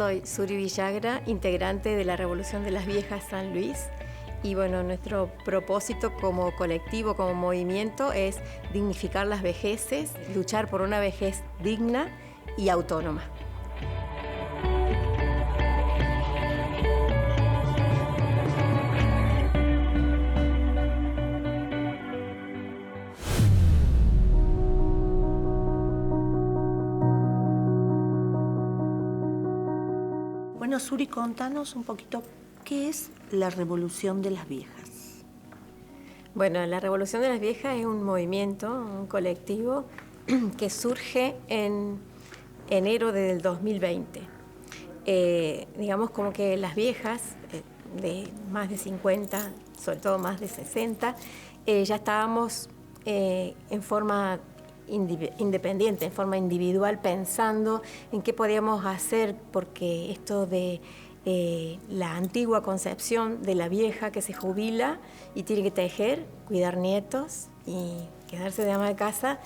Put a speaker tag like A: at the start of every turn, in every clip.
A: soy Suri Villagra, integrante de la Revolución de las Viejas San Luis. Y bueno, nuestro propósito como colectivo, como movimiento, es dignificar las vejeces, luchar por una vejez digna y autónoma.
B: Bueno, Suri, contanos un poquito qué es la Revolución de las Viejas.
A: Bueno, la Revolución de las Viejas es un movimiento, un colectivo que surge en enero del 2020. Digamos como que las viejas de más de 50, sobre todo más de 60, ya estábamos en forma independiente, en forma individual, pensando en qué podíamos hacer, porque esto de la antigua concepción de la vieja que se jubila y tiene que tejer, cuidar nietos y quedarse de ama de casa,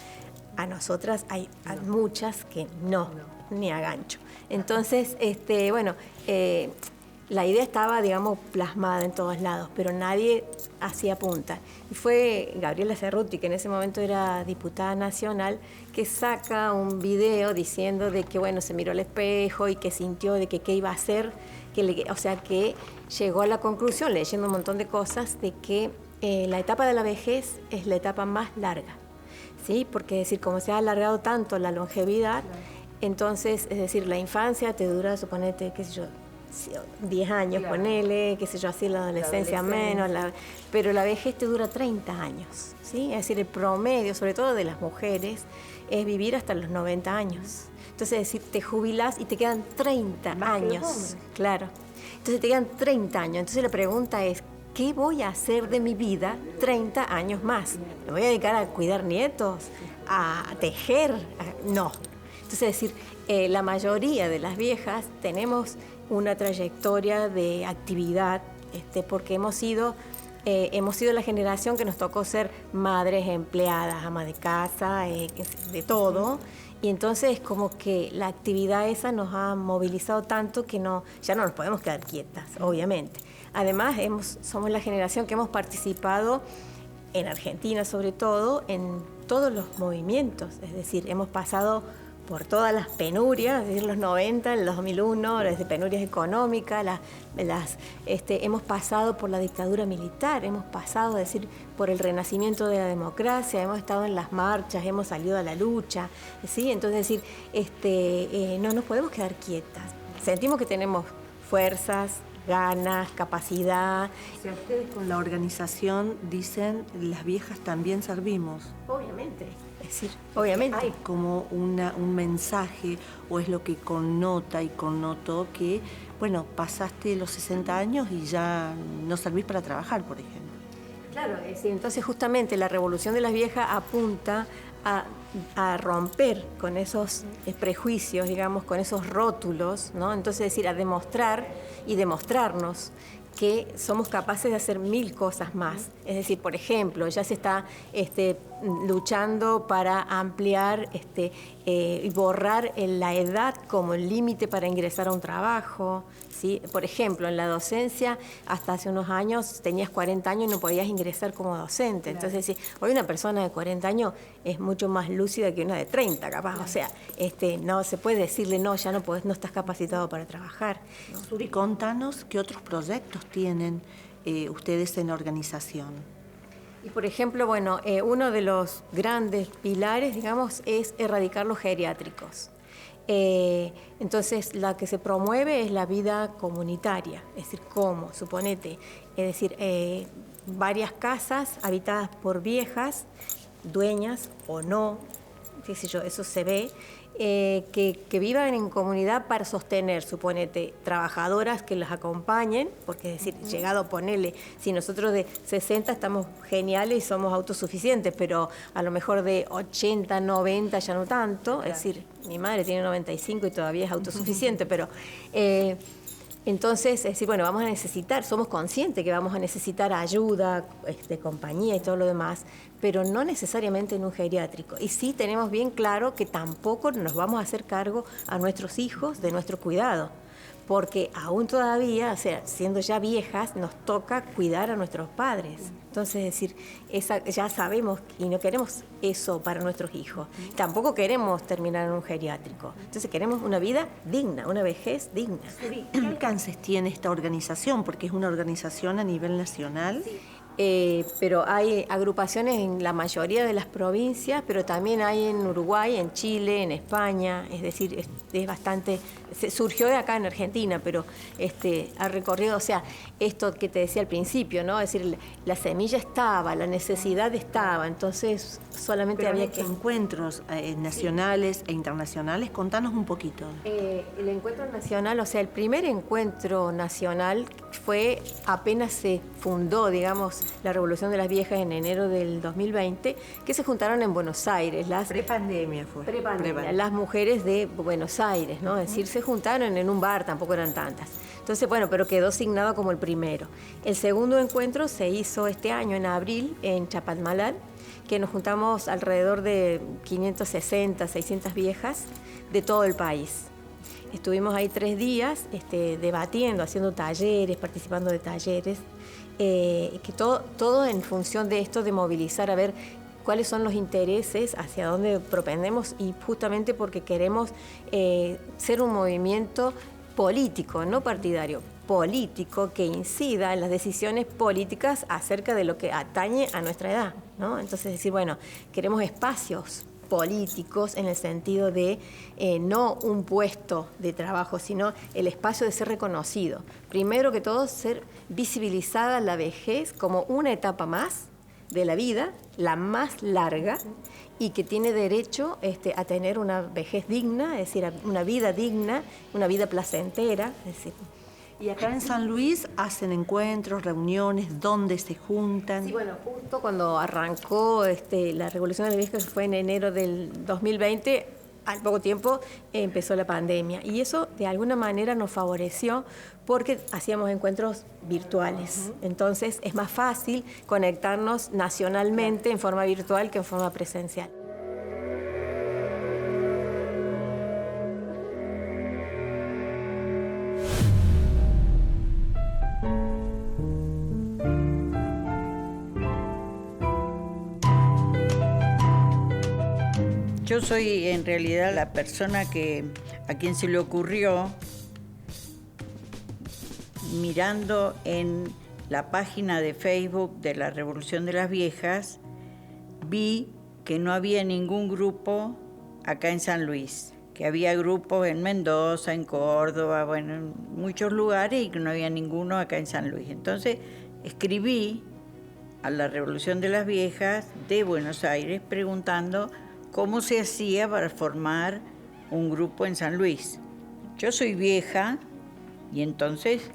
A: a nosotras hay muchas que no, ni a gancho. Entonces, la idea estaba, digamos, plasmada en todos lados, pero nadie hacía punta. Y fue Gabriela Cerruti, que en ese momento era diputada nacional, que saca un video diciendo de que, bueno, se miró al espejo y que sintió de que qué iba a hacer, que llegó a la conclusión, leyendo un montón de cosas, de que la etapa de la vejez es la etapa más larga, ¿sí? Porque, es decir, como se ha alargado tanto la longevidad, entonces, es decir, la infancia te dura, suponete, qué sé yo, 10 años, claro, ponele, qué sé yo, así la adolescencia menos, pero la vejez te dura 30 años, ¿sí? Es decir, el promedio, sobre todo de las mujeres, es vivir hasta los 90 años. Entonces, es decir, te jubilás y te quedan 30 años, claro. Entonces te quedan 30 años. Entonces la pregunta es, ¿qué voy a hacer de mi vida 30 años más? ¿Me voy a dedicar a cuidar nietos? ¿A tejer? No. Entonces, es decir, la mayoría de las viejas tenemos una trayectoria de actividad, porque hemos sido la generación que nos tocó ser madres, empleadas, ama de casa, de todo. Y entonces como que la actividad esa nos ha movilizado tanto que ya no nos podemos quedar quietas, obviamente. Además, somos la generación que hemos participado en Argentina, sobre todo, en todos los movimientos. Es decir, hemos pasado por todas las penurias, es decir, los 90, el 2001, las penurias económicas, hemos pasado por la dictadura militar, hemos pasado, es decir, por el renacimiento de la democracia, hemos estado en las marchas, hemos salido a la lucha, ¿sí? Entonces, es decir, no nos podemos quedar quietas. Sentimos que tenemos fuerzas, ganas, capacidad.
B: Si ustedes con la organización dicen, las viejas también servimos.
A: Obviamente. Es decir, obviamente.
B: Hay como un mensaje, o es lo que connota y connotó que, bueno, pasaste los 60 años y ya no servís para trabajar, por ejemplo.
A: Claro, es decir, entonces justamente la Revolución de las Viejas apunta a romper con esos prejuicios, digamos, con esos rótulos, ¿no? Entonces, es decir, a demostrar y demostrarnos que somos capaces de hacer 1000 cosas más. Es decir, por ejemplo, ya se está luchando para ampliar y borrar la edad como límite para ingresar a un trabajo, ¿sí? Por ejemplo, en la docencia, hasta hace unos años tenías 40 años y no podías ingresar como docente. Claro. Entonces, es decir, hoy una persona de 40 años es mucho más lúcida que una de 30, capaz. Claro. O sea, no se puede decirle, no, ya no estás capacitado para trabajar.
B: Suri, contanos qué otros proyectos tienen ustedes en la organización.
A: Y por ejemplo, bueno, uno de los grandes pilares, digamos, es erradicar los geriátricos. Entonces, la que se promueve es la vida comunitaria, es decir, ¿cómo? Suponete, es decir, varias casas habitadas por viejas, dueñas o no, qué sé yo, eso se ve, que vivan en comunidad para sostener, suponete, trabajadoras que las acompañen, porque es decir, llegado a ponerle, si nosotros de 60 estamos geniales y somos autosuficientes, pero a lo mejor de 80, 90 ya no tanto, claro. Es decir, mi madre tiene 95 y todavía es autosuficiente, pero entonces, es decir, bueno, vamos a necesitar, somos conscientes que vamos a necesitar ayuda, compañía y todo lo demás, pero no necesariamente en un geriátrico. Y sí tenemos bien claro que tampoco nos vamos a hacer cargo a nuestros hijos de nuestro cuidado, porque aún todavía, o sea, siendo ya viejas, nos toca cuidar a nuestros padres. Entonces, es decir, ya sabemos y no queremos eso para nuestros hijos. Tampoco queremos terminar en un geriátrico. Entonces, queremos una vida digna, una vejez digna.
B: ¿Qué alcances tiene esta organización? Porque es una organización a nivel nacional.
A: Sí. Pero hay agrupaciones en la mayoría de las provincias, pero también hay en Uruguay, en Chile, en España, es decir, es bastante, surgió de acá en Argentina, pero ha recorrido, o sea, esto que te decía al principio, ¿no? Es decir, la semilla estaba, la necesidad estaba, entonces solamente
B: Pero
A: había que...
B: encuentros nacionales e internacionales, contanos un poquito.
A: El encuentro nacional, o sea, el primer encuentro nacional fue apenas se fundó, digamos, la Revolución de las Viejas en enero del 2020, que se juntaron en Buenos Aires.
B: Prepandemia fue.
A: Prepandemia, las mujeres de Buenos Aires, ¿no? Es decir, se juntaron en un bar, tampoco eran tantas. Entonces, bueno, pero quedó asignado como el primero. El segundo encuentro se hizo este año, en abril, en Chapalmalal, que nos juntamos alrededor de 560, 600 viejas de todo el país. Estuvimos ahí 3 días debatiendo, haciendo talleres, participando de talleres, que todo en función de esto, de movilizar, a ver cuáles son los intereses, hacia dónde propendemos, y justamente porque queremos ser un movimiento político, no partidario, político, que incida en las decisiones políticas acerca de lo que atañe a nuestra edad, ¿no? Entonces decir, bueno, queremos espacios políticos en el sentido de no un puesto de trabajo, sino el espacio de ser reconocido. Primero que todo, ser visibilizada la vejez como una etapa más de la vida, la más larga, y que tiene derecho a tener una vejez digna, es decir, una vida digna, una vida placentera, es decir.
B: Y acá en San Luis hacen encuentros, reuniones, ¿dónde se juntan?
A: Sí, bueno, justo cuando arrancó la Revolución de las Viejas, que fue en enero del 2020, al poco tiempo empezó la pandemia. Y eso de alguna manera nos favoreció porque hacíamos encuentros virtuales. Entonces es más fácil conectarnos nacionalmente en forma virtual que en forma presencial.
C: Yo soy en realidad la persona a quien se le ocurrió, mirando en la página de Facebook de la Revolución de las Viejas, vi que no había ningún grupo acá en San Luis, que había grupos en Mendoza, en Córdoba, bueno, en muchos lugares, y que no había ninguno acá en San Luis. Entonces escribí a la Revolución de las Viejas de Buenos Aires preguntando cómo se hacía para formar un grupo en San Luis. Yo soy vieja y entonces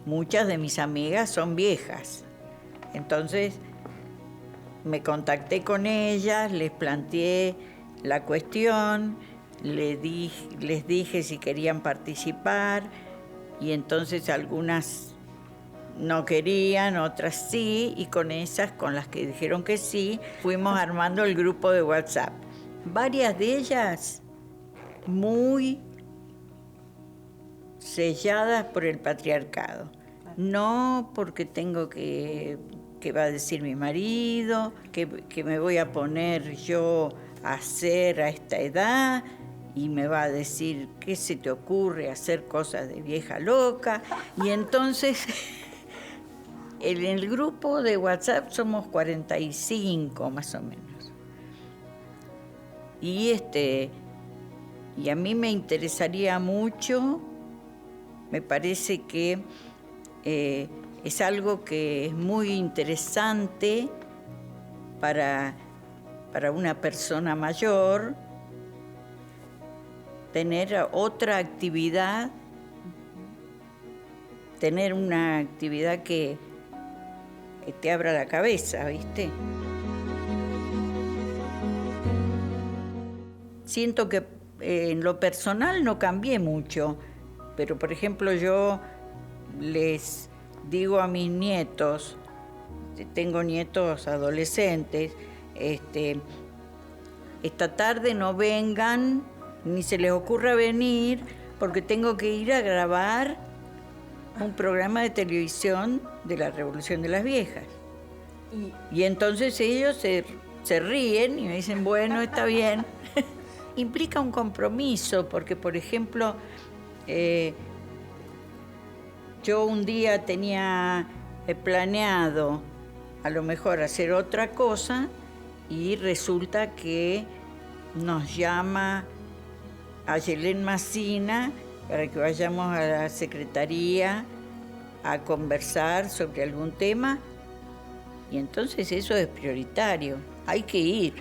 C: muchas de mis amigas son viejas. Entonces me contacté con ellas, les planteé la cuestión, les dije si querían participar, y entonces algunas no querían, otras sí, y con las que dijeron que sí, fuimos armando el grupo de WhatsApp. Varias de ellas muy selladas por el patriarcado. No porque tengo que va a decir mi marido, que me voy a poner yo a hacer a esta edad y me va a decir, ¿qué se te ocurre hacer cosas de vieja loca? Y entonces, en el grupo de WhatsApp somos 45 más o menos. Y a mí me interesaría mucho, me parece que es algo que es muy interesante para una persona mayor, tener otra actividad, tener una actividad que te abra la cabeza, ¿viste? Siento que en lo personal no cambié mucho, pero por ejemplo yo les digo a mis nietos, tengo nietos adolescentes, esta tarde no vengan, ni se les ocurra venir porque tengo que ir a grabar un programa de televisión de la Revolución de las Viejas. Y entonces ellos se ríen y me dicen, bueno, está bien. Implica un compromiso, porque, por ejemplo, yo un día tenía planeado a lo mejor hacer otra cosa y resulta que nos llama Ayelén Massina para que vayamos a la secretaría a conversar sobre algún tema, y entonces eso es prioritario, hay que ir.